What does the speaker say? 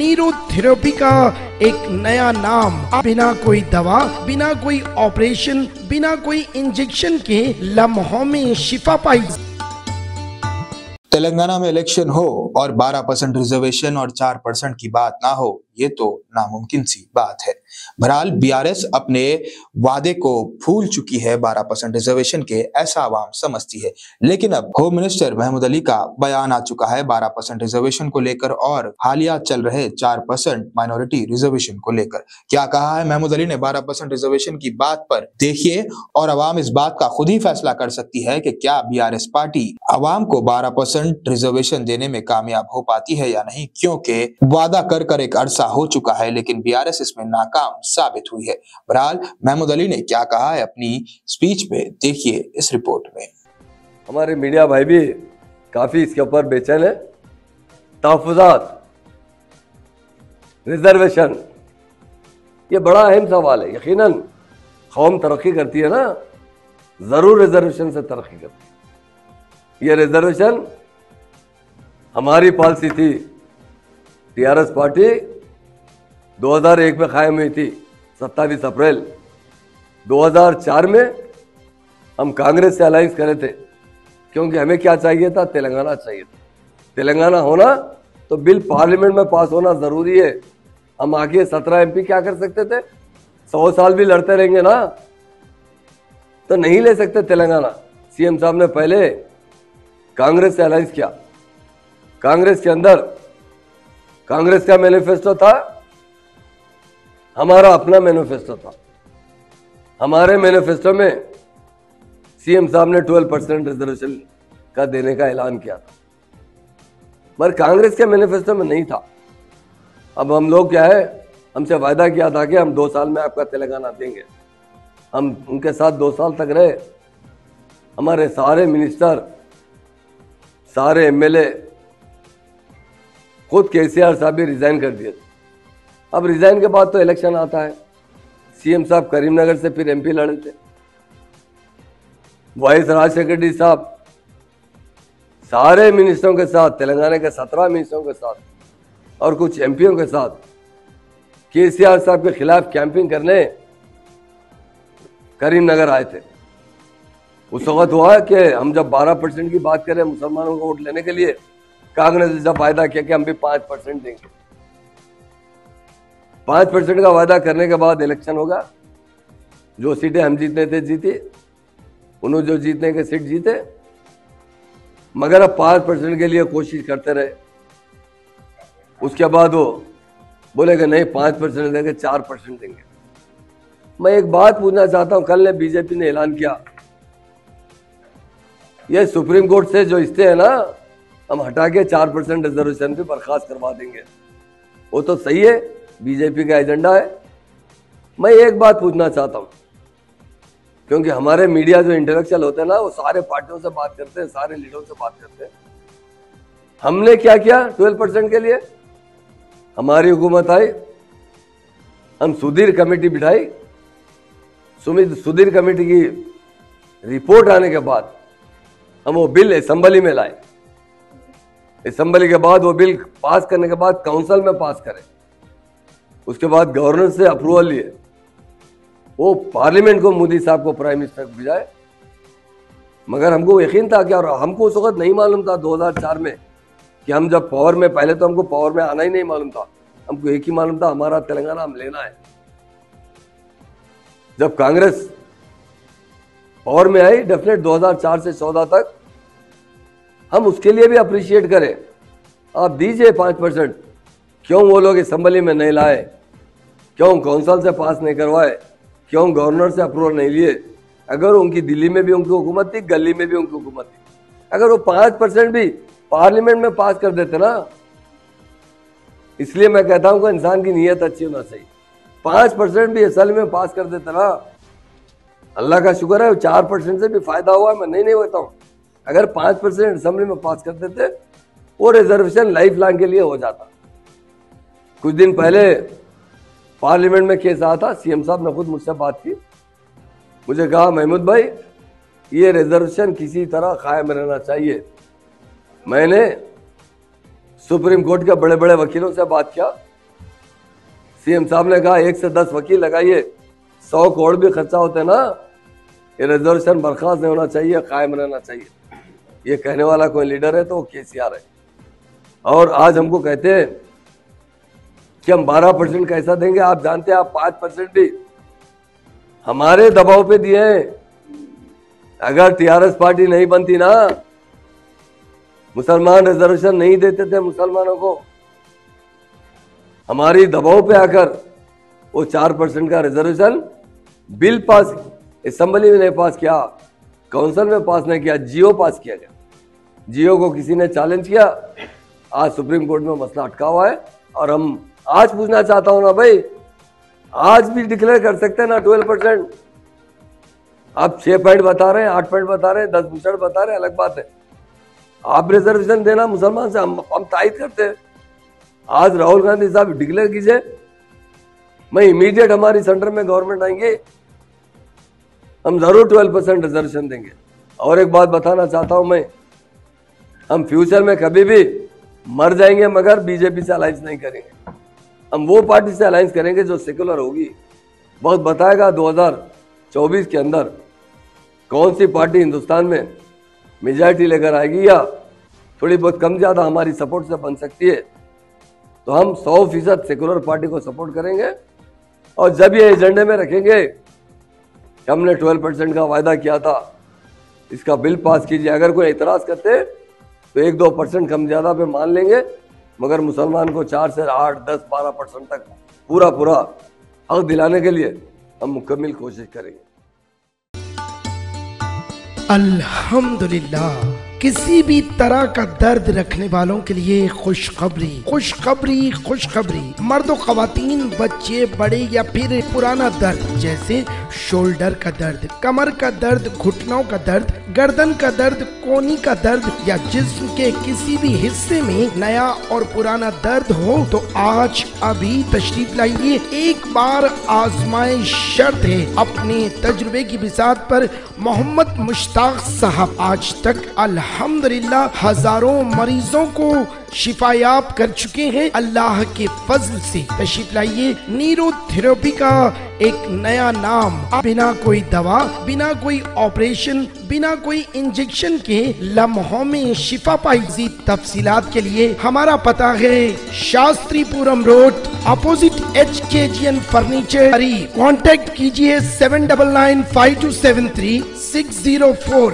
Neurotherapy का एक नया नाम। बिना कोई दवा, बिना कोई ऑपरेशन, बिना कोई इंजेक्शन के लम्हों में शिफा पाई। तेलंगाना में इलेक्शन हो और 12% रिजर्वेशन और 4% की बात ना हो, ये तो नामुमकिन सी बात है। बहरहाल बीआरएस अपने वादे को भूल चुकी है। 12% रिजर्वेशन के ऐसा आवाम समझती है, लेकिन अब होम मिनिस्टर महमूद अली का बयान आ चुका है 12% रिजर्वेशन को लेकर और हालिया चल रहे 4% माइनॉरिटी रिजर्वेशन को लेकर। क्या कहा है महमूद अली ने 12% रिजर्वेशन की बात पर, देखिए, और अवाम इस बात का खुद ही फैसला कर सकती है कि क्या बीआरएस पार्टी अवाम को 12% रिजर्वेशन देने में कामयाब हो पाती है या नहीं, क्योंकि वादा कर कर एक अरसा हो चुका है लेकिन बीआरएस इसमें नाकाम साबित हुई है। बहरहाल महमूद अली ने क्या कहा है अपनी स्पीच में, देखिए इस रिपोर्ट में। हमारे मीडिया भाई भी काफी इसके ऊपर बेचैन है। तहफ़्फ़ुज़ात, रिजर्वेशन, ये बड़ा अहम सवाल है। यकीनन कौम तरक्की करती है ना, जरूर रिजर्वेशन से तरक्की करती है। ये रिजर्वेशन हमारी पॉलिसी थी। टीआरएस पार्टी 2001 में कायम हुई थी, 27 अप्रैल 2004 में हम कांग्रेस से अलायंस करे थे, क्योंकि हमें क्या चाहिए था, तेलंगाना चाहिए था। तेलंगाना होना तो बिल पार्लियामेंट में पास होना जरूरी है। हम आगे 17 एमपी क्या कर सकते थे? 100 साल भी लड़ते रहेंगे ना तो नहीं ले सकते तेलंगाना। सीएम साहब ने पहले कांग्रेस से अलायंस किया। कांग्रेस के अंदर कांग्रेस का मैनिफेस्टो था, हमारा अपना मैनिफेस्टो था। हमारे मैनिफेस्टो में सीएम साहब ने 12% रिजर्वेशन का देने का ऐलान किया था, मगर कांग्रेस के मैनिफेस्टो में नहीं था। अब हम लोग क्या है, हमसे वायदा किया था कि हम 2 साल में आपका तेलंगाना देंगे। हम उनके साथ 2 साल तक रहे। हमारे सारे मिनिस्टर, सारे एमएलए, खुद केसीआर साहब भी रिजाइन कर दिए थे। अब रिजाइन के बाद तो इलेक्शन आता है। सीएम साहब करीमनगर से फिर एमपी लड़े थे। वाइस राज सेक्रेटरी साहब सारे मिनिस्टरों के साथ, तेलंगाना के 17 मिनिस्टरों के साथ और कुछ एमपीओ के साथ केसीआर साहब के खिलाफ कैंपिंग करने करीमनगर आए थे। उस वक्त हुआ कि हम जब 12% की बात करें मुसलमानों को वोट लेने के लिए, कांग्रेस ने जब वायदा किया कि हम भी 5% देंगे। 5% का वायदा करने के बाद इलेक्शन होगा। जो सीटें हम जीतने थे जीती, उन्होंने जो जीतने के सीट जीते, मगर अब 5% के लिए कोशिश करते रहे। उसके बाद वो बोले कि नहीं 5% देंगे, 4% देंगे। मैं एक बात पूछना चाहता हूं, कल ने बीजेपी ने ऐलान किया ये सुप्रीम कोर्ट से जो स्टे है ना, हम हटा के 4% रिजर्वेशन भी बर्खास्त करवा देंगे। वो तो सही है, बीजेपी का एजेंडा है। मैं एक बात पूछना चाहता हूं, क्योंकि हमारे मीडिया जो इंटेलेक्चुअल होते हैं ना, वो सारे पार्टियों से बात करते हैं, सारे लीडरों से बात करते हैं। हमने क्या किया 12% के लिए? हमारी हुकूमत आई, हम सुधीर कमेटी बिठाई। सुधीर कमेटी की रिपोर्ट आने के बाद हम वो बिल असेंबली में लाए। असेंबली के बाद वो बिल पास करने के बाद काउंसिल में पास करें, उसके बाद गवर्नर से अप्रूवल लिए, वो पार्लियामेंट को मोदी साहब को प्राइम मिनिस्टर को भेजाए। मगर हमको यकीन था कि, और हमको उस वक्त नहीं मालूम था 2004 में कि हम जब पावर में, पहले तो हमको पावर में आना ही नहीं मालूम था। हमको एक ही मालूम था, हमारा तेलंगाना हम लेना है। जब कांग्रेस पावर में आई, डेफिनेट 2004 से 14 तक, हम उसके लिए भी अप्रिशिएट करें। आप दीजिए 5%। क्यों वो लोग असेंबली में नहीं लाए? क्यों काउंसिल से पास नहीं करवाए? क्यों गवर्नर से अप्रूवल नहीं लिए? अगर उनकी दिल्ली में भी उनकी हुकूमत थी, गली में भी उनकी हुकूमत थी, अगर वो 5% भी पार्लियामेंट में पास कर देते ना। इसलिए मैं कहता हूं कि इंसान की नीयत अच्छी होना चाहिए। 5% भी असल में पास कर देते ना, अल्लाह का शुक्र है 4% से भी फायदा हुआ। मैं नहीं होता हूं। अगर 5% असेंबली में पास कर देते, वो रिजर्वेशन लाइफ लॉन्ग के लिए हो जाता। कुछ दिन पहले पार्लियामेंट में केस आया था, सीएम साहब ने खुद मुझसे बात की, मुझे कहा महमूद भाई ये रिजर्वेशन किसी तरह कायम रहना चाहिए। मैंने सुप्रीम कोर्ट के बड़े बड़े वकीलों से बात किया, सीएम साहब ने कहा 1 से 10 वकील लगाइए, 100 करोड़ भी खर्चा होते ना, ये रिजर्वेशन बर्खास्त नहीं होना चाहिए, कायम रहना चाहिए। ये कहने वाला कोई लीडर है तो वो केसीआर है। और आज हमको कहते हैं कि हम 12% कैसा देंगे। आप जानते हैं, आप 5% भी हमारे दबाव पे दिए हैं। अगर टीआरएस पार्टी नहीं बनती ना, मुसलमान रिजर्वेशन नहीं देते थे मुसलमानों को। हमारी दबाव पे आकर वो 4% का रिजर्वेशन बिल पास असेंबली में नहीं पास किया, काउंसिल में पास नहीं किया, जियो पास किया गया। जियो को किसी ने चैलेंज किया, आज सुप्रीम कोर्ट में मसला अटका हुआ है। और हम आज पूछना चाहता हूं ना भाई, आज भी डिक्लेयर कर सकते हैं ना 12%। आप 6 पॉइंट बता रहे हैं, 8 पॉइंट बता रहे हैं, 10% बता रहे हैं, अलग बात है। आप रिजर्वेशन देना मुसलमान से हम तायद करते हैं। आज राहुल गांधी साहब डिक्लेयर कीजिए, मैं इमीडिएट हमारी सेंटर में गवर्नमेंट आएंगे, हम जरूर 12% रिजर्वेशन देंगे। और एक बात बताना चाहता हूं मैं, हम फ्यूचर में कभी भी मर जाएंगे मगर बीजेपी से अलायंस नहीं करेंगे। हम वो पार्टी से अलायंस करेंगे जो सेकुलर होगी। बहुत बताएगा 2024 के अंदर कौन सी पार्टी हिंदुस्तान में मेजॉरिटी लेकर आएगी या थोड़ी बहुत कम ज़्यादा हमारी सपोर्ट से बन सकती है। तो हम 100% सेकुलर पार्टी को सपोर्ट करेंगे। और जब ये एजेंडे में रखेंगे कि हमने 12% का वायदा किया था, इसका बिल पास कीजिए। अगर कोई एतराज़ करते तो 1-2% कम ज़्यादा पे मान लेंगे, मगर मुसलमान को 4 से 8, 10, 12% तक पूरा हक दिलाने के लिए हम मुकम्मल कोशिश करेंगे। अल्हम्दुलिल्लाह, किसी भी तरह का दर्द रखने वालों के लिए खुशखबरी, खुशखबरी, खुशखबरी। मर्द व खवातीन, बच्चे, बड़े या फिर पुराना दर्द जैसे शोल्डर का दर्द, कमर का दर्द, घुटनों का दर्द, गर्दन का दर्द, कोहनी का दर्द या जिस्म के किसी भी हिस्से में नया और पुराना दर्द हो तो आज अभी तशरीफ लाइए। एक बार आजमाइश शर्त है। अपने तजुर्बे की बिसात पर मोहम्मद मुश्ताक साहब आज तक अल्हम्दुलिल्लाह हजारों मरीजों को शिफायाब कर चुके हैं अल्लाह के फजल से। तशरीफ लाइए। न्यूरोथेरेपी का एक नया नाम, बिना कोई दवा, बिना कोई ऑपरेशन, बिना कोई इंजेक्शन के लम्हों में शिफा पाई। तफसीलात के लिए हमारा पता है Shastripuram road, opposite HKGN furniture. Contact कीजिए 7995273604।